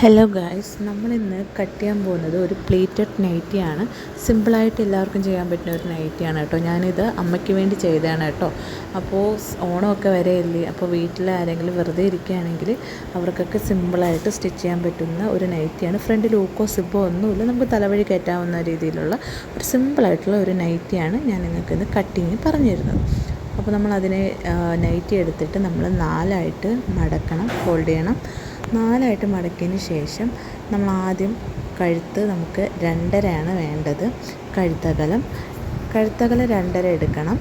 Hello guys, നമ്മളിന്ന് cut ചെയ്യാൻ പോകുന്നത് ഒരു പ്ലീറ്റഡ് നൈറ്റിയാണ്. സിമ്പിളായിട്ട് എല്ലാവർക്കും ചെയ്യാൻ പറ്റുന്ന ഒരു നൈറ്റിയാണ് കേട്ടോ. ഞാനിത് അമ്മയ്ക്ക് വേണ്ടി ചെയ്തതാണ് കേട്ടോ. അപ്പോൾ ഓണമൊക്കെ വരെയല്ലേ, അപ്പോൾ വീട്ടിൽ ആരെങ്കിലും വെറുതെ ഇരിക്കുകയാണെങ്കിൽ അവർക്കൊക്കെ സിമ്പിളായിട്ട് സ്റ്റിച്ച് ചെയ്യാൻ പറ്റുന്ന ഒരു നൈറ്റിയാണ്. ഫ്രണ്ടിൽ ഊക്കോ സിബോ ഒന്നുമില്ല, നമുക്ക് തലവഴി കയറ്റാവുന്ന രീതിയിലുള്ള ഒരു സിമ്പിളായിട്ടുള്ള ഒരു നൈറ്റിയാണ് ഞാൻ നിങ്ങൾക്ക് ഇന്ന് കട്ടിങ് പറഞ്ഞു തരുന്നത്. അപ്പോൾ നമ്മളതിനെ നൈറ്റി എടുത്തിട്ട് നമ്മൾ 4ആയിട്ട് മടക്കണം, ഫോൾഡ് ചെയ്യണം. 4ആയിട്ട് മടക്കിയതിന് ശേഷം നമ്മൾ ആദ്യം കഴുത്ത് നമുക്ക് 2.5 വേണ്ടത്. കഴുത്തകലം 2.5 എടുക്കണം.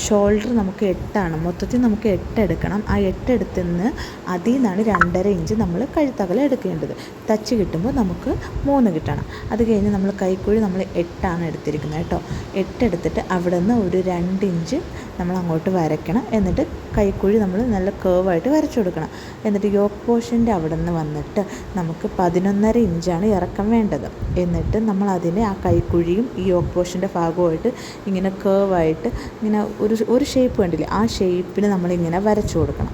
ഷോൾഡർ നമുക്ക് 8, മൊത്തത്തിൽ നമുക്ക് 8 എടുക്കണം. ആ 8 എടുത്തുനിന്ന് അതിൽ നിന്നാണ് 2.5 ഇഞ്ച് നമ്മൾ കഴുത്തകലം എടുക്കേണ്ടത്. തച്ച് കിട്ടുമ്പോൾ നമുക്ക് 3 കിട്ടണം. അത് കഴിഞ്ഞ് നമ്മൾ കൈക്കുഴി നമ്മൾ 8 എടുത്തിരിക്കുന്നത് കേട്ടോ. 8 എടുത്തിട്ട് അവിടെ നിന്ന് ഒരു 2 ഇഞ്ച് നമ്മൾ അങ്ങോട്ട് വരയ്ക്കണം. എന്നിട്ട് കൈക്കുഴി നമ്മൾ നല്ല കേർവായിട്ട് വരച്ചു കൊടുക്കണം. എന്നിട്ട് യോക്ക് പോർഷൻ്റെ അവിടെ നിന്ന് വന്നിട്ട് നമുക്ക് 11.5 ഇഞ്ചാണ് ഇറക്കം വേണ്ടത്. എന്നിട്ട് നമ്മൾ അതിനെ ആ കൈക്കുഴിയും ഈ യോക്ക് പോർഷൻ്റെ ഭാഗമായിട്ട് ഇങ്ങനെ കേർവായിട്ട് ഇങ്ങനെ ഒരു ഷേപ്പ് കണ്ടില്ലേ, ആ ഷേപ്പിൽ നമ്മളിങ്ങനെ വരച്ചു കൊടുക്കണം.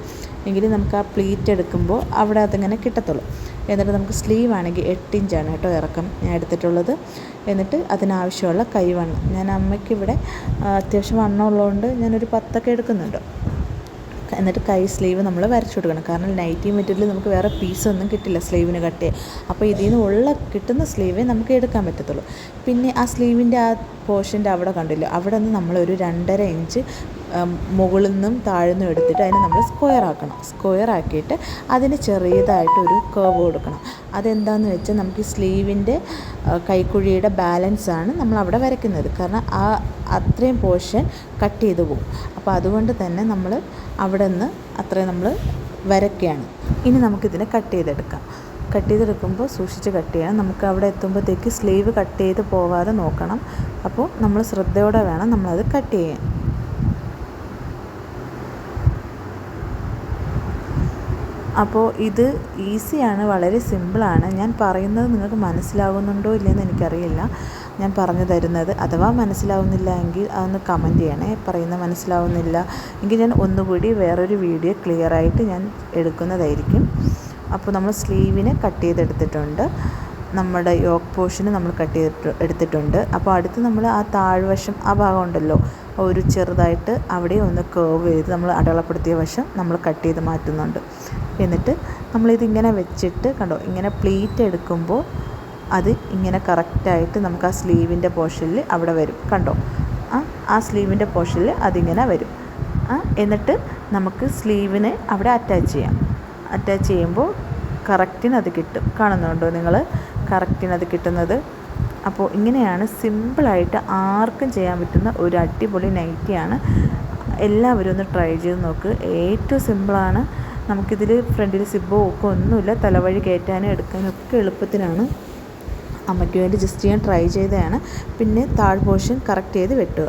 എങ്കിൽ നമുക്ക് ആ പ്ലീറ്റ് എടുക്കുമ്പോൾ അവിടെ അതിങ്ങനെ കിട്ടത്തുള്ളൂ. എന്നിട്ട് നമുക്ക് സ്ലീവ് ആണെങ്കിൽ 8 ഇഞ്ചാണ് കേട്ടോ ഇറക്കം ഞാൻ എടുത്തിട്ടുള്ളത്. എന്നിട്ട് അതിനാവശ്യമുള്ള കൈവണ്ണം, ഞാൻ അമ്മയ്ക്ക് ഇവിടെ അത്യാവശ്യം വണ്ണം ഉള്ളതുകൊണ്ട് ഞാനൊരു 10 എടുക്കുന്നുണ്ട്. എന്നിട്ട് കൈ സ്ലീവ് നമ്മൾ വരച്ചു കൊടുക്കണം. കാരണം നൈറ്റി മെറ്റീരിയൽ നമുക്ക് വേറെ പീസൊന്നും കിട്ടില്ല സ്ലീവിന് കട്ട് ചെയ്യാൻ. അപ്പോൾ ഇതിൽ നിന്ന് കിട്ടുന്ന സ്ലീവേ നമുക്ക് എടുക്കാൻ പറ്റത്തുള്ളൂ. പിന്നെ ആ സ്ലീവിൻ്റെ ആ പോർഷൻ്റെ അവിടെ കണ്ടില്ല, അവിടെ നിന്ന് നമ്മളൊരു 2.5 ഇഞ്ച് മുകളിൽ നിന്നും താഴ്ന്നും എടുത്തിട്ട് അതിനെ നമ്മൾ സ്ക്വയർ ആക്കിയിട്ട് അതിന് ചെറിയതായിട്ടൊരു കേർവ് കൊടുക്കണം. അതെന്താണെന്ന് വെച്ചാൽ നമുക്ക് ഈ സ്ലീവിൻ്റെ കൈക്കുഴിയുടെ ബാലൻസാണ് നമ്മളവിടെ വരയ്ക്കുന്നത്. കാരണം ആ അത്രയും പോർഷൻ കട്ട് ചെയ്ത് പോകും. അപ്പോൾ അതുകൊണ്ട് തന്നെ നമ്മൾ അവിടെ നിന്ന് അത്രയും നമ്മൾ വരയ്ക്കുകയാണ്. ഇനി നമുക്കിതിനെ കട്ട് ചെയ്തെടുക്കുമ്പോൾ സൂക്ഷിച്ച് കട്ട് ചെയ്യണം. നമുക്ക് അവിടെ എത്തുമ്പോഴത്തേക്ക് സ്ലീവ് കട്ട് ചെയ്ത് പോകാതെ നോക്കണം. അപ്പോൾ നമ്മൾ ശ്രദ്ധയോടെ വേണം നമ്മളത് കട്ട് ചെയ്യാൻ. അപ്പോൾ ഇത് ഈസിയാണ്, വളരെ സിമ്പിളാണ്. ഞാൻ പറയുന്നത് നിങ്ങൾക്ക് മനസ്സിലാകുന്നുണ്ടോ ഇല്ലയെന്ന് എനിക്കറിയില്ല. ഞാൻ പറഞ്ഞു തരുന്നത് അഥവാ മനസ്സിലാവുന്നില്ല എങ്കിൽ അതൊന്ന് കമൻറ്റ് ചെയ്യണേ. പറയുന്നത് മനസ്സിലാവുന്നില്ല എങ്കിൽ ഞാൻ ഒന്നുകൂടി വേറൊരു വീഡിയോ ക്ലിയറായിട്ട് ഞാൻ എടുക്കുന്നതായിരിക്കും. അപ്പോൾ നമ്മൾ സ്ലീവിനെ കട്ട് ചെയ്തെടുത്തിട്ടുണ്ട്, നമ്മുടെ യോക്ക് പോർഷന് നമ്മൾ എടുത്തിട്ടുണ്ട്. അപ്പോൾ അടുത്ത് നമ്മൾ ആ താഴ്വശം ആ ഭാഗം ഉണ്ടല്ലോ, ഒരു ചെറുതായിട്ട് അവിടെ ഒന്ന് കേർവ് ചെയ്ത് നമ്മൾ അടയാളപ്പെടുത്തിയ വശം നമ്മൾ കട്ട് ചെയ്ത് മാറ്റുന്നുണ്ട്. എന്നിട്ട് നമ്മളിതിങ്ങനെ വെച്ചിട്ട് കണ്ടോ, ഇങ്ങനെ പ്ലീറ്റ് എടുക്കുമ്പോൾ അത് ഇങ്ങനെ കറക്റ്റായിട്ട് നമുക്ക് ആ സ്ലീവിൻ്റെ പോർഷനിൽ അവിടെ വരും. കണ്ടോ, ആ സ്ലീവിൻ്റെ പോർഷനിൽ അതിങ്ങനെ വരും. എന്നിട്ട് നമുക്ക് സ്ലീവിനെ അവിടെ അറ്റാച്ച് ചെയ്യുമ്പോൾ കറക്റ്റിന് അത് കിട്ടും. കാണുന്നുണ്ടോ നിങ്ങൾ, കറക്റ്റിന് അത് കിട്ടുന്നത്. അപ്പോൾ ഇങ്ങനെയാണ് സിമ്പിളായിട്ട് ആർക്കും ചെയ്യാൻ പറ്റുന്ന ഒരു അടിപൊളി നൈറ്റിയാണ്. എല്ലാവരും ഒന്ന് ട്രൈ ചെയ്ത് നോക്ക്. ഏറ്റവും സിമ്പിളാണ്. നമുക്കിതിൽ ഫ്രണ്ടിൽ സിബോ ഒക്കെ ഒന്നുമില്ല, തലവഴി കയറ്റാനും എടുക്കാനും ഒക്കെ എളുപ്പത്തിനാണ്. അമ്മയ്ക്ക് വേണ്ടി ജസ്റ്റ് ഞാൻ ട്രൈ ചെയ്തതാണ്. പിന്നെ താഴ് പോർഷൻ കറക്റ്റ് ചെയ്ത് വെട്ടുക.